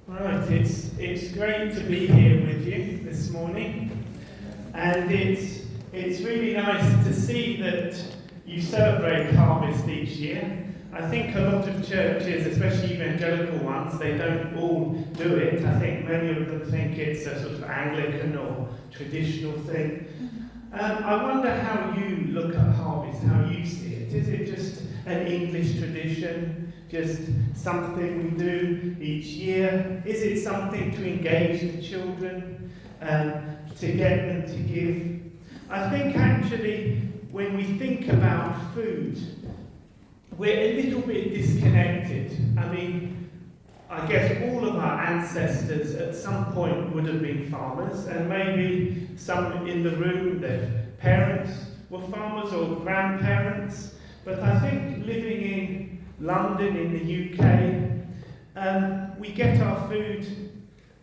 Right, it's great to be here with you this morning, and it's really nice to see that you celebrate harvest each year. I think a lot of churches, especially evangelical ones, they don't all do it. I think many of them think it's a sort of Anglican or traditional thing. I wonder how you look at harvest, how you see it. Is it just an English tradition? Just something we do each year? Is it something to engage the children, to get them to give? I think actually when we think about food, we're a little bit disconnected. I mean, I guess all of our ancestors at some point would have been farmers, and maybe some in the room, their parents were farmers or grandparents. But I think living in London, in the UK, we get our food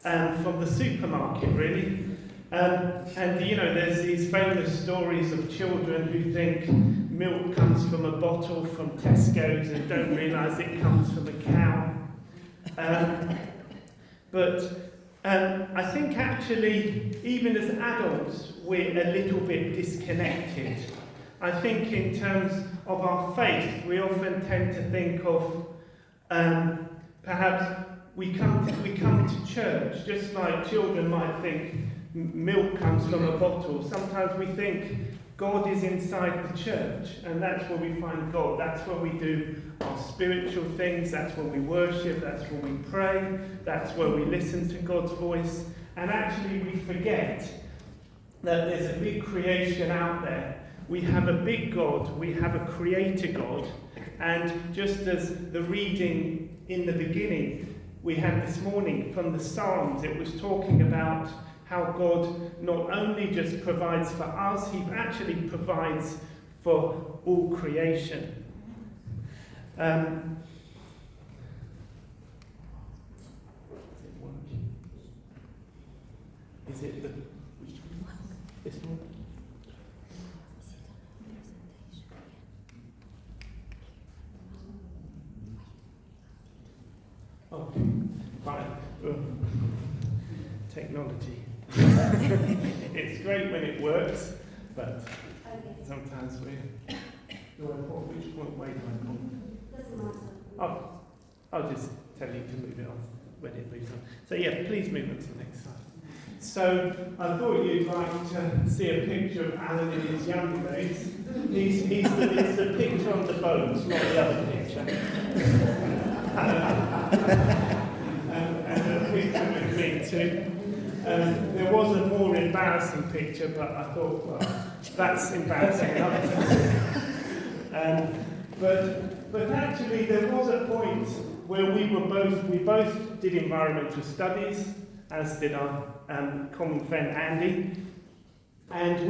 from the supermarket, really. And you know, there's these famous stories of children who think milk comes from a bottle from Tesco's and don't realise it comes from a cow. But I think actually, even as adults, we're a little bit disconnected. I think in terms of our faith, we often tend to think of perhaps we come to church, just like children might think milk comes from a bottle. Sometimes we think God is inside the church, and that's where we find God. That's where we do our spiritual things. That's where we worship. That's where we pray. That's where we listen to God's voice. And actually, we forget that there's a big creation out there. We have a big God, we have a creator God, and just as the reading in the beginning we had this morning from the Psalms, it was talking about how God not only just provides for us, he actually provides for all creation. Is it this one? Oh, right. Technology. It's great when it works, but sometimes we're... Which one way do I go? Oh, I'll just tell you to move it on when it moves on. So yeah, please move on to the next slide. So I thought you'd like to see a picture of Alan in his younger days. It's the picture on the boat, not the other picture. And a picture with me too. There was a more embarrassing picture, but I thought, well, that's embarrassing enough. But actually, there was a point where we both did environmental studies, as did our common friend Andy, and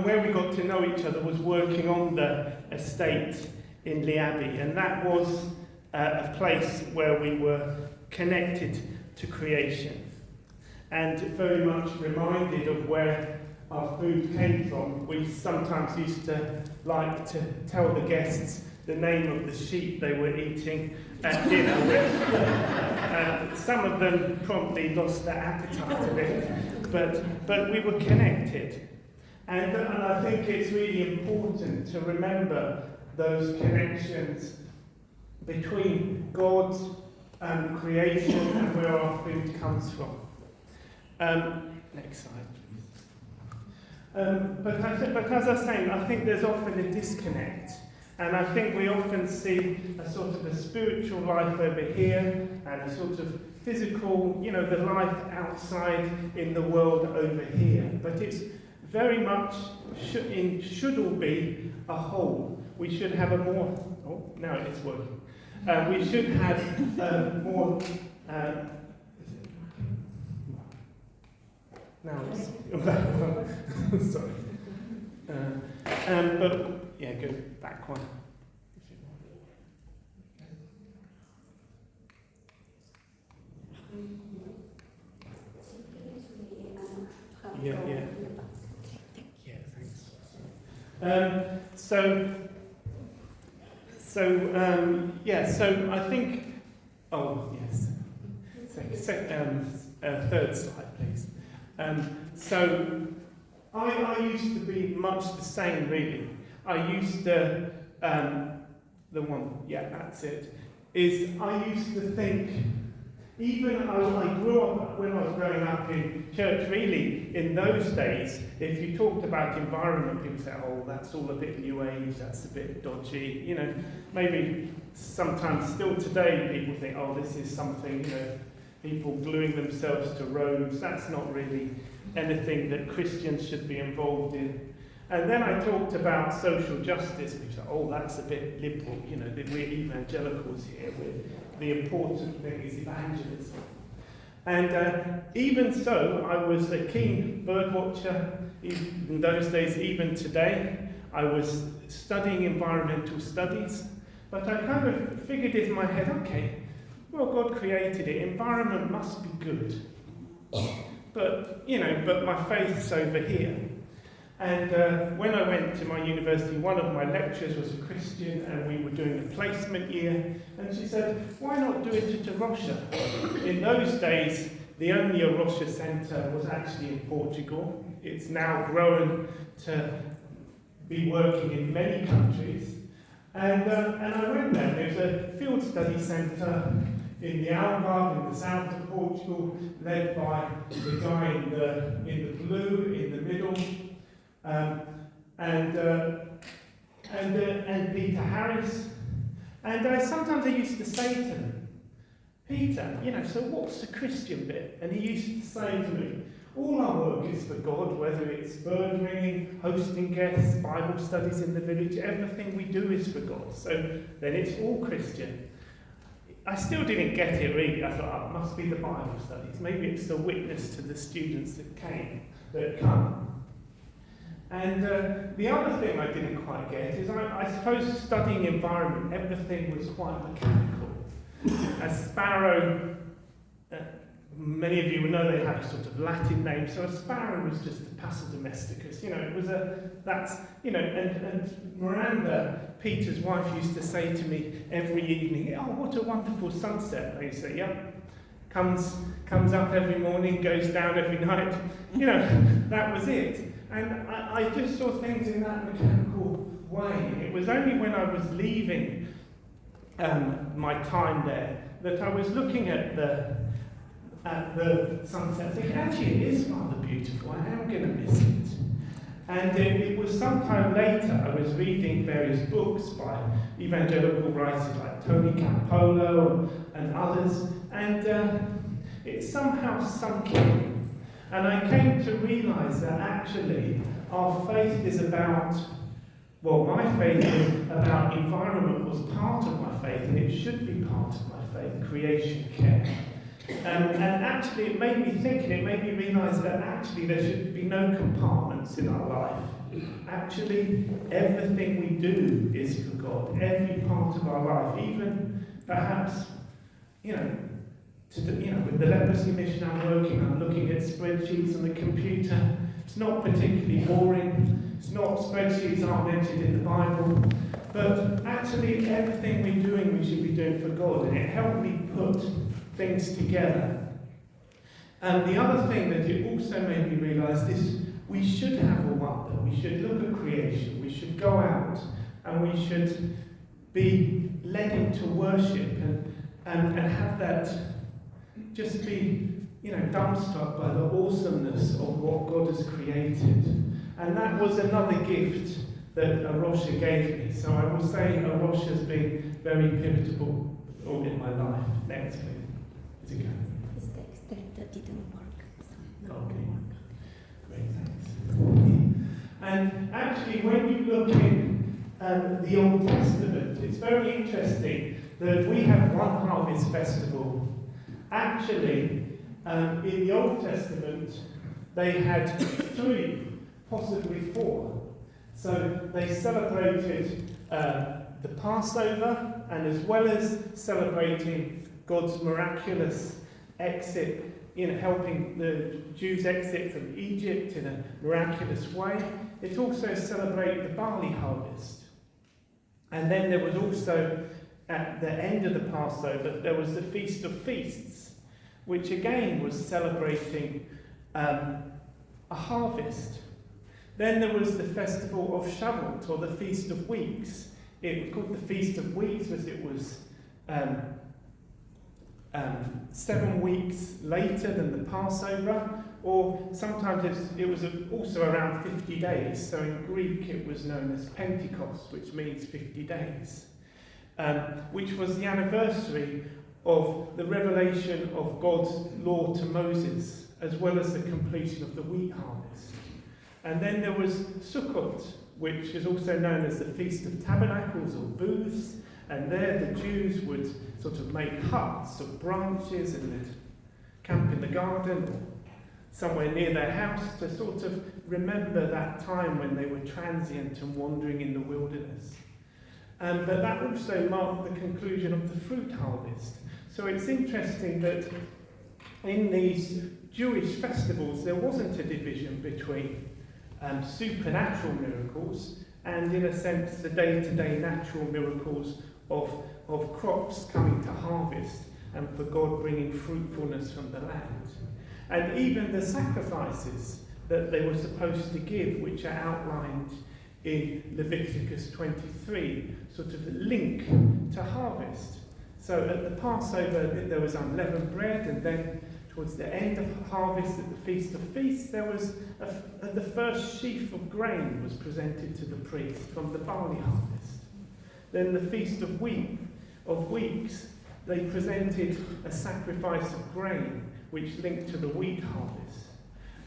where we got to know each other was working on the estate in Lee Abbey, and that was a place where we were connected to creation and very much reminded of where our food came from. We sometimes used to like to tell the guests the name of the sheep they were eating at dinner. Some of them promptly lost their appetite a bit, but we were connected. And I think it's really important to remember those connections between God's creation and where our food comes from. Next slide, please. But as I was saying, I think there's often a disconnect. And I think we often see a sort of a spiritual life over here and a sort of physical, the life outside in the world over here. But it's very much should all be a whole. We should have a more... Oh, now it's working. We should have more... Now it's... Sorry. But, yeah, go back one. Yeah, thanks. So I think, oh, yes, second. Third slide, please. So I used to be much the same, really. I used to, the one, yeah, that's it, is I used to think, even I grew up, when I was growing up in church, really, in those days, if you talked about environment, people say, oh, that's all a bit new age, that's a bit dodgy, you know, maybe sometimes still today people think, oh, this is something, you know, people gluing themselves to roads, that's not really anything that Christians should be involved in. And then I talked about social justice, which, oh, that's a bit liberal, you know, that we're evangelicals here, the important thing is evangelism. And even so, I was a keen bird watcher in those days, even today. I was studying environmental studies, but I kind of figured in my head, okay, well, God created it, environment must be good. But, you know, but my faith's over here. And when I went to my university, one of my lecturers was a Christian, and we were doing a placement year, and she said, why not do it at a Rocha? In those days, the only Rocha centre was actually in Portugal. It's now grown to be working in many countries. And I went there. There's a field study centre in the Algarve, in the south of Portugal, led by the guy in the blue, in the middle, and Peter Harris. And sometimes I used to say to him, Peter, you know, so what's the Christian bit? And he used to say to me, all our work is for God, whether it's bird ringing, hosting guests, Bible studies in the village, everything we do is for God. So then it's all Christian. I still didn't get it really. I thought, oh, it must be the Bible studies. Maybe it's the witness to the students that come. And the other thing I didn't quite get is I suppose studying environment, everything was quite mechanical. A sparrow, many of you will know they have a sort of Latin name, so a sparrow was just a passer domesticus. You know, it was and Miranda, Peter's wife, used to say to me every evening, oh, what a wonderful sunset. I used to say, yep. Comes up every morning, goes down every night. You know, that was it. And I just saw things in that mechanical way. It was only when I was leaving my time there that I was looking at the sunset, thinking, actually, it is rather beautiful. I am going to miss it. And it was sometime later, I was reading various books by evangelical writers like Tony Campolo and others, and it somehow sunk in. And I came to realise that actually our faith is about, well, my faith is about environment was part of my faith, and it should be part of my faith, creation care. And actually it made me think, and it made me realise that actually there should be no compartments in our life. Actually, everything we do is for God, every part of our life, even perhaps, with the leprosy mission I'm looking at spreadsheets on the computer. It's not particularly boring. It's not, spreadsheets aren't mentioned in the Bible. But actually, everything we're doing, we should be doing for God. And it helped me put things together. And the other thing that it also made me realise is we should have a wonder. We should look at creation. We should go out and we should be led into worship and have that just be, dumbstruck by the awesomeness of what God has created. And that was another gift that Rocha gave me. So I will say Rocha has been very pivotal in my life. Next, please. Is it going? It's the extent that didn't work. Okay. Great, thanks. And actually, when you look in the Old Testament, it's very interesting that we have one harvest festival. Actually, in the Old Testament, they had 3, possibly 4. So they celebrated the Passover, and as well as celebrating God's miraculous exit, helping the Jews exit from Egypt in a miraculous way, it also celebrated the barley harvest. And then there was also, at the end of the Passover, there was the Feast of Feasts, which again was celebrating a harvest. Then there was the festival of Shavuot, or the Feast of Weeks. It was called the Feast of Weeks because it was 7 weeks later than the Passover, or sometimes it was also around 50 days. So in Greek it was known as Pentecost, which means 50 days, which was the anniversary of the revelation of God's law to Moses, as well as the completion of the wheat harvest. And then there was Sukkot, which is also known as the Feast of Tabernacles or Booths, and there the Jews would sort of make huts of branches and they'd camp in the garden or somewhere near their house to sort of remember that time when they were transient and wandering in the wilderness. But that also marked the conclusion of the fruit harvest. So it's interesting that in these Jewish festivals there wasn't a division between supernatural miracles and, in a sense, the day-to-day natural miracles of crops coming to harvest and for God bringing fruitfulness from the land. And even the sacrifices that they were supposed to give, which are outlined in Leviticus 23, sort of link to harvest. So at the Passover there was unleavened bread, and then towards the end of harvest, at the Feast of Feasts, there was the first sheaf of grain was presented to the priest from the barley harvest. Then the Feast of Weeks, they presented a sacrifice of grain, which linked to the wheat harvest.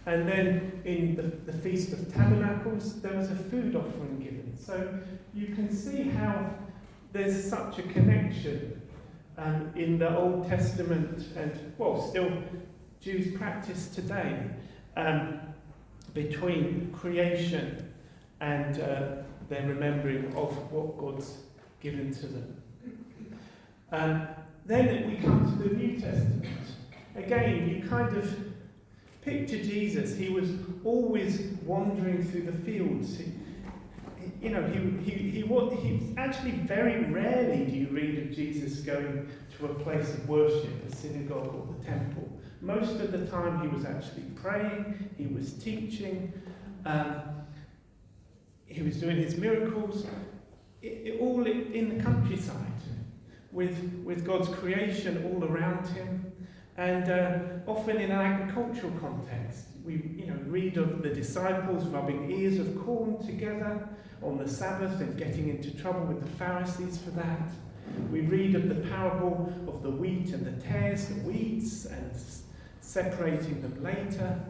And then in the Feast of Tabernacles, there was a food offering given. So you can see how there's such a connection in the Old Testament, and still Jews practice today, between creation and their remembering of what God's given to them. Then we come to the New Testament. Again, you kind of picture Jesus. He was always wandering through the fields. He actually, very rarely do you read of Jesus going to a place of worship, a synagogue or the temple. Most of the time he was actually praying, he was teaching, he was doing his miracles, all in the countryside, with God's creation all around him, and often in an agricultural context. We read of the disciples rubbing ears of corn together on the Sabbath and getting into trouble with the Pharisees for that. We read of the parable of the wheat and the tares, the weeds, and separating them later.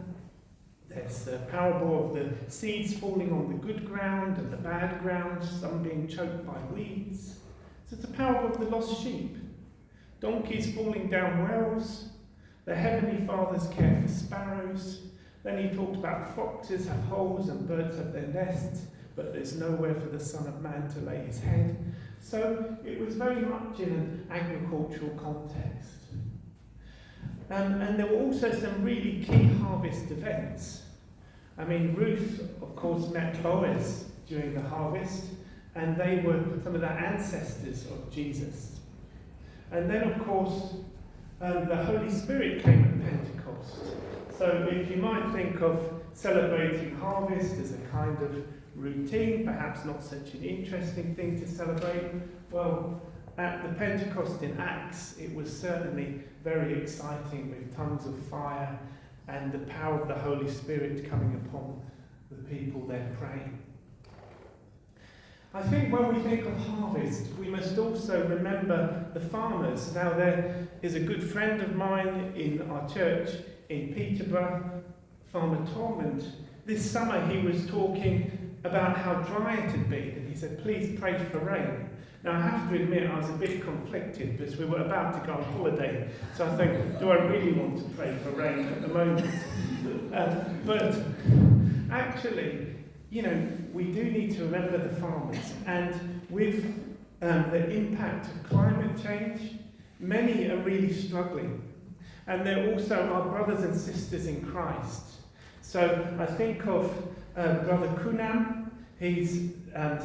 There's the parable of the seeds falling on the good ground and the bad ground, some being choked by weeds. So it's a parable of the lost sheep. Donkeys falling down wells. The Heavenly Father's care for sparrows. Then he talked about foxes have holes and birds have their nests, but there's nowhere for the Son of Man to lay his head. So it was very much in an agricultural context. And there were also some really key harvest events. I mean, Ruth, of course, met Boaz during the harvest, and they were some of the ancestors of Jesus. And then, of course, the Holy Spirit came at Pentecost. So if you might think of celebrating harvest as a kind of routine, perhaps not such an interesting thing to celebrate, well, at the Pentecost in Acts, it was certainly very exciting with tongues of fire and the power of the Holy Spirit coming upon the people there praying. I think when we think of harvest, we must also remember the farmers. Now, there is a good friend of mine in our church in Peterborough, Farmer Tom, and this summer he was talking about how dry it had been, and he said, please pray for rain. Now, I have to admit, I was a bit conflicted because we were about to go on holiday, so I think, do I really want to pray for rain at the moment? But actually, we do need to remember the farmers, and with the impact of climate change, many are really struggling. And they're also our brothers and sisters in Christ. So I think of Brother Kunam. He's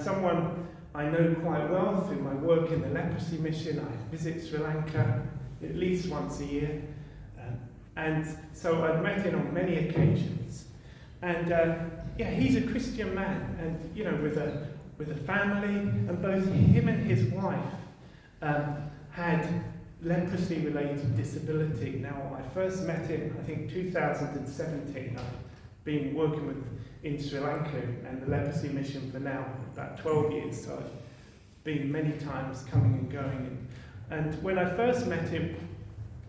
someone I know quite well through my work in the leprosy mission. I visit Sri Lanka at least once a year. And so I'd met him on many occasions. And he's a Christian man, and with a family, and both him and his wife had leprosy-related disability. Now, I first met him, I think, 2017. I've been working in Sri Lanka and the leprosy mission for now about 12 years, so I've been many times coming and going. And when I first met him,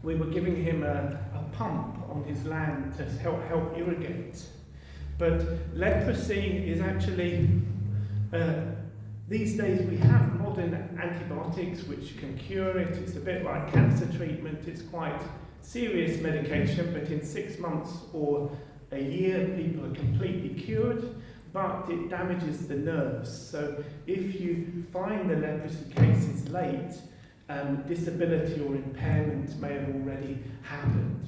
we were giving him a pump on his land to help irrigate. But leprosy is actually, these days we have modern antibiotics which can cure it. It's a bit like cancer treatment. It's quite serious medication, but in 6 months or a year people are completely cured, but it damages the nerves. So if you find the leprosy cases late, disability or impairment may have already happened.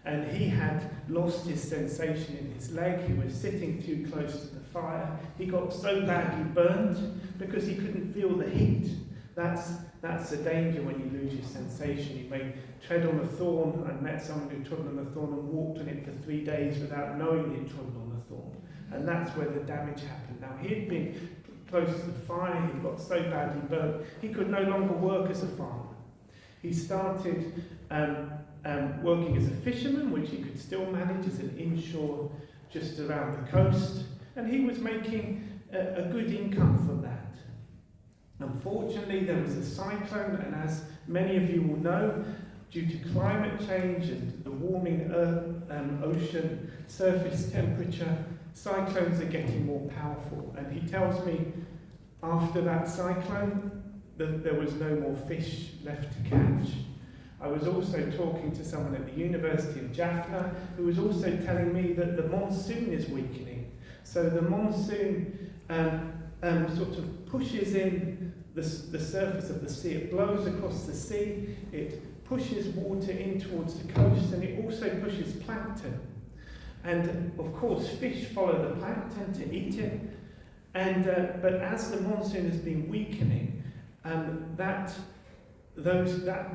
And he had lost his sensation in his leg. He was sitting too close to the fire. He got so badly burnt because he couldn't feel the heat. That's the danger when you lose your sensation. You may tread on a thorn. I met someone who trod on a thorn and walked on it for 3 days without knowing he'd trodden on the thorn. And that's where the damage happened. Now, he'd been close to the fire. He got so badly burnt, he could no longer work as a farmer. He started working as a fisherman, which he could still manage as an inshore just around the coast, and he was making a good income from that. Unfortunately, there was a cyclone, and as many of you will know, due to climate change and the warming ocean surface temperature, cyclones are getting more powerful. And he tells me after that cyclone that there was no more fish left to catch. I was also talking to someone at the University of Jaffna who was also telling me that the monsoon is weakening. So the monsoon sort of pushes in the surface of the sea. It blows across the sea, it pushes water in towards the coast, and it also pushes plankton. And of course, fish follow the plankton to eat it. And but as the monsoon has been weakening, that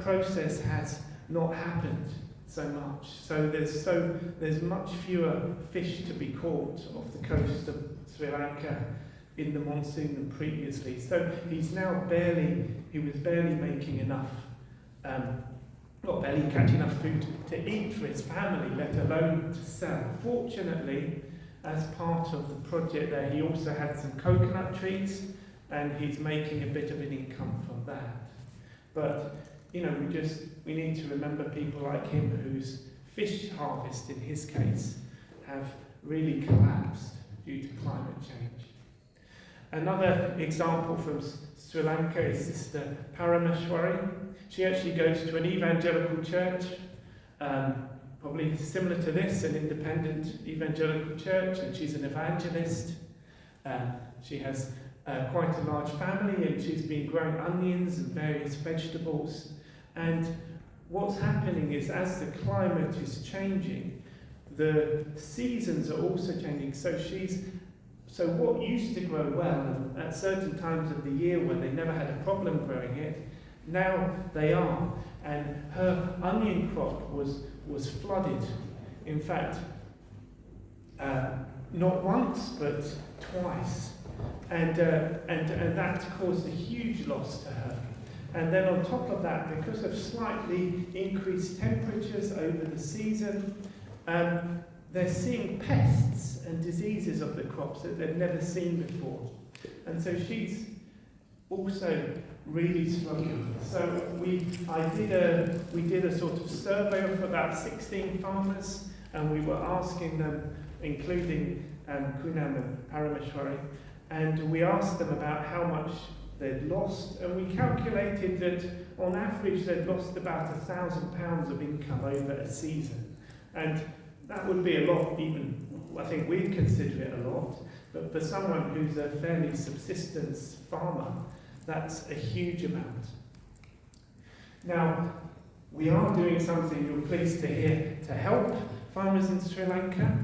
process has not happened so much. So there's much fewer fish to be caught off the coast of Sri Lanka in the monsoon than previously. So he was barely making enough, not barely catching enough food to eat for his family, let alone to sell. Fortunately, as part of the project there, he also had some coconut trees, and he's making a bit of an income from that. But we need to remember people like him whose fish harvest, in his case, have really collapsed due to climate change. Another example from Sri Lanka is Sister Parameshwari. She actually goes to an evangelical church, probably similar to this, an independent evangelical church, and she's an evangelist. She has quite a large family, and she's been growing onions and various vegetables. And what's happening is, as the climate is changing, the seasons are also changing. So what used to grow well at certain times of the year when they never had a problem growing it, now they are. And her onion crop was flooded. In fact, not once, but twice. And that caused a huge loss to her. And then on top of that, because of slightly increased temperatures over the season, they're seeing pests and diseases of the crops that they've never seen before. And so she's also really struggling. So we did a sort of survey of about 16 farmers, and we were asking them, including Kunam and Parameshwari, and we asked them about how much they'd lost, and we calculated that on average they'd lost about £1,000 of income over a season. And that would be a lot, even, I think we'd consider it a lot, but for someone who's a fairly subsistence farmer, that's a huge amount. Now, we are doing something, you're pleased to hear, to help farmers in Sri Lanka.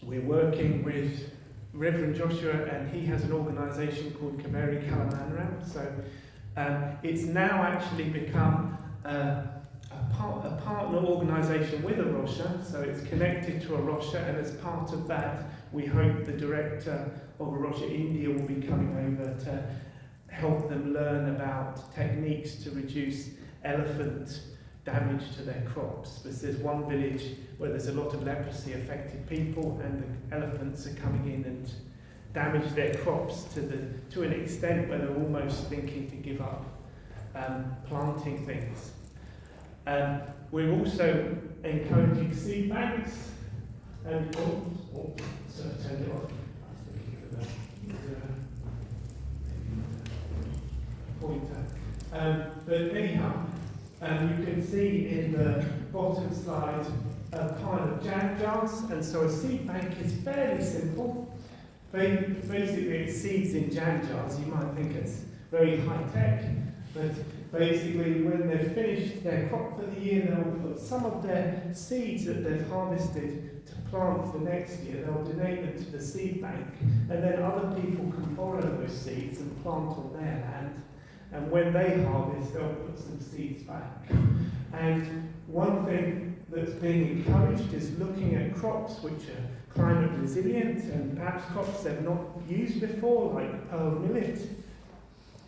We're working with Reverend Joshua, and he has an organisation called Kaveri Kalamanram. So it's now actually become a a partner organisation with a Rocha, so it's connected to a Rocha, and as part of that, we hope the director of a Rocha India will be coming over to help them learn about techniques to reduce elephant damage to their crops. Because there's one village where there's a lot of leprosy affected people, and the elephants are coming in and damage their crops to an extent where they're almost thinking to give up planting things. We're also encouraging seed banks, and turn it off. Pointer. But anyhow, you can see in the bottom slide a pile of jam jars, and so a seed bank is fairly simple. Basically, it's seeds in jam jars. You might think it's very high tech, but basically, when they've finished their crop for the year, they'll put some of their seeds that they've harvested to plant for next year. They'll donate them to the seed bank, and then other people can borrow those seeds and plant on their land. And when they harvest, they'll put some seeds back. And one thing that's being encouraged is looking at crops which are climate resilient, and perhaps crops they've not used before, like pearl millet,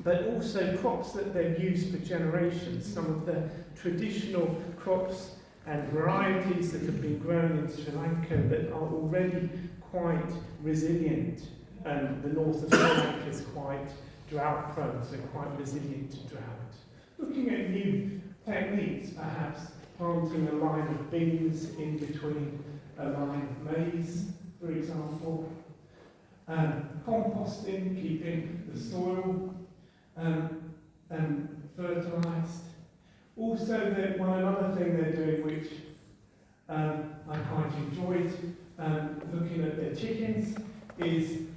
but also crops that they've used for generations. Some of the traditional crops and varieties that have been grown in Sri Lanka that are already quite resilient. The north of Sri Lanka is quite drought prone, so quite resilient to drought. Looking at new techniques, perhaps planting a line of beans in between a line of maize, for example. Composting, keeping the soil fertilised. Also, another thing they're doing, which I quite enjoyed looking at their chickens, is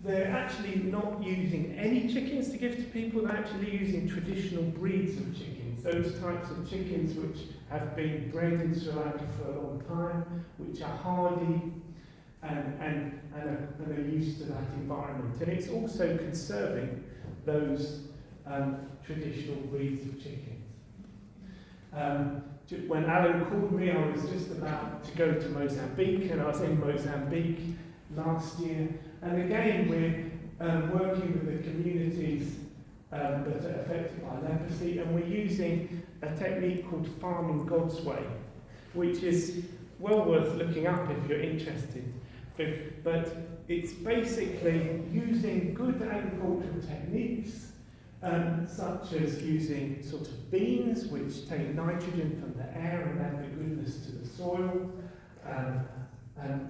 they're actually not using any chickens to give to people. They're actually using traditional breeds of chickens, those types of chickens which have been bred in Sri Lanka for a long time, which are hardy and are used to that environment. And it's also conserving those traditional breeds of chickens. When Alan called me, I was just about to go to Mozambique, and I was in Mozambique last year. And again, we're working with the communities that are affected by leprosy, and we're using a technique called farming God's way, which is well worth looking up if you're interested. But it's basically using good agricultural techniques, such as using sort of beans, which take nitrogen from the air and add the goodness to the soil,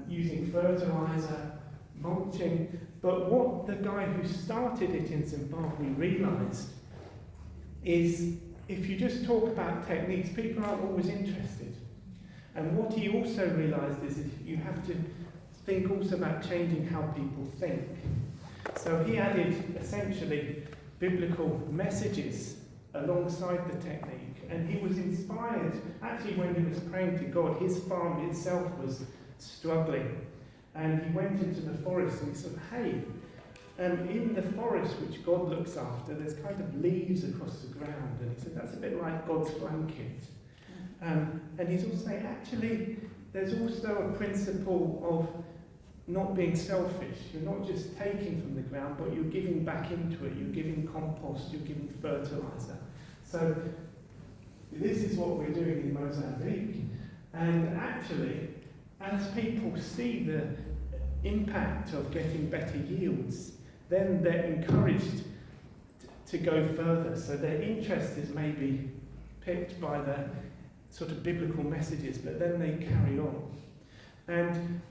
using fertilizer, mulching. But what the guy who started it in Zimbabwe realised is if you just talk about techniques, people aren't always interested. And what he also realised is that you have to think also about changing how people think. So he added essentially biblical messages alongside the technique, and he was inspired. Actually, when he was praying to God, his farm itself was struggling, and he went into the forest and he said, hey, in the forest which God looks after, there's kind of leaves across the ground, and he said that's a bit like God's blanket. And he's also saying, actually, there's also a principle of not being selfish. You're not just taking from the ground, but you're giving back into it. You're giving compost, you're giving fertilizer. So this is what we're doing in Mozambique. And actually, as people see the impact of getting better yields, then they're encouraged to go further. So their interest is maybe picked by the sort of biblical messages, but then they carry on. And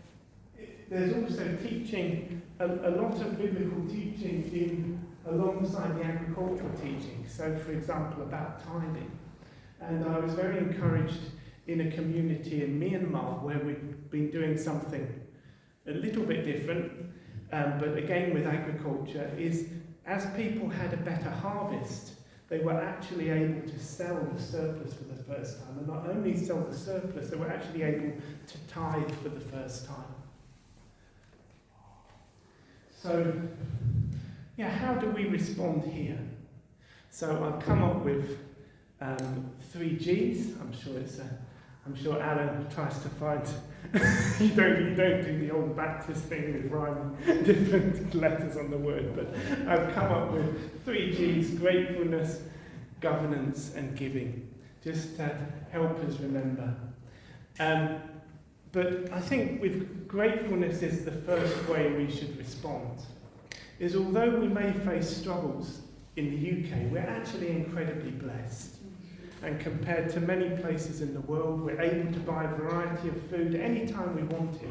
there's also teaching, a lot of biblical teaching alongside the agricultural teaching. So, for example, about tithing. And I was very encouraged in a community in Myanmar where we've been doing something a little bit different, but again with agriculture, is as people had a better harvest, they were actually able to sell the surplus for the first time. And not only sell the surplus, they were actually able to tithe for the first time. So, yeah, how do we respond here? So I've come up with 3 Gs. I'm sure Alan tries to find. you don't do the old Baptist thing with rhyming different letters on the word, but I've come up with 3 Gs: gratefulness, governance, and giving, just to help us remember. But I think with gratefulness is the first way we should respond. Is although we may face struggles in the UK, we're actually incredibly blessed. And compared to many places in the world, we're able to buy a variety of food anytime we want it.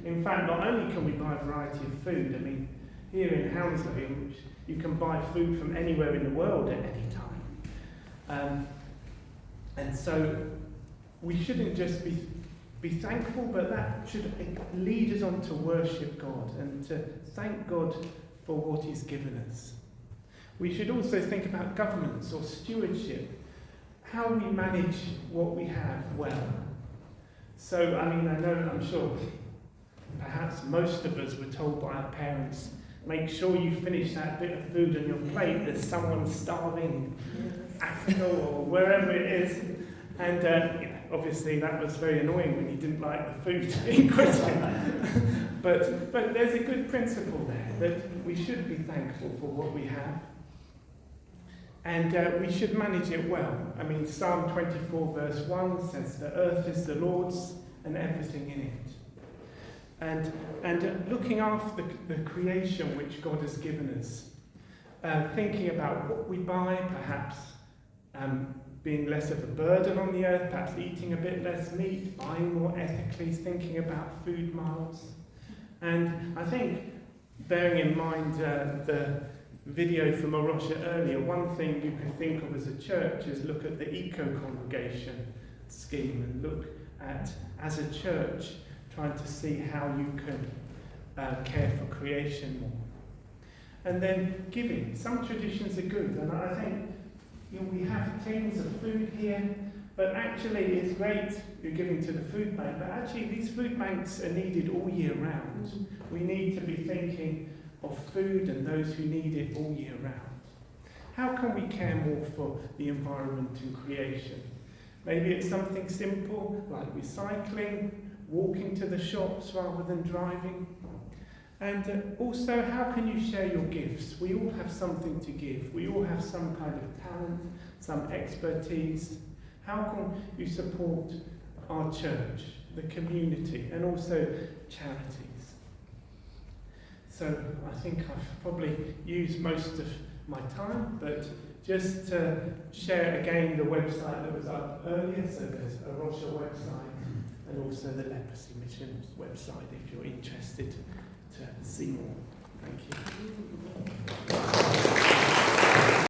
In fact, not only can we buy a variety of food, I mean, here in Hounslow, you can buy food from anywhere in the world at any time. And so we shouldn't just be thankful, but that should lead us on to worship God and to thank God for what He's given us. We should also think about governance or stewardship, how we manage what we have well. So, I mean, I'm sure perhaps most of us were told by our parents, make sure you finish that bit of food on your plate, there's someone starving in Africa or wherever it is. And obviously that was very annoying when you didn't like the food in question. but there's a good principle there, that we should be thankful for what we have. And we should manage it well. I mean, Psalm 24 verse 1 says, the earth is the Lord's and everything in it. And looking after the creation which God has given us, thinking about what we buy, perhaps being less of a burden on the earth, perhaps eating a bit less meat, buying more ethically, thinking about food miles. And I think, bearing in mind the video from Rocha earlier, one thing you can think of as a church is look at the eco-congregation scheme and look at, as a church, trying to see how you can care for creation more. And then giving. Some traditions are good, and I think we have tins of food here, but actually it's great you're giving to the food bank, but actually these food banks are needed all year round. We need to be thinking of food and those who need it all year round. How can we care more for the environment and creation? Maybe it's something simple like recycling, walking to the shops rather than driving. And also, how can you share your gifts? We all have something to give. We all have some kind of talent, some expertise. How can you support our church, the community, and also charities? So I think I've probably used most of my time, but just to share again the website that was up earlier. So there's a Rocha website and also the Leprosy Mission website if you're interested to see more. Thank you.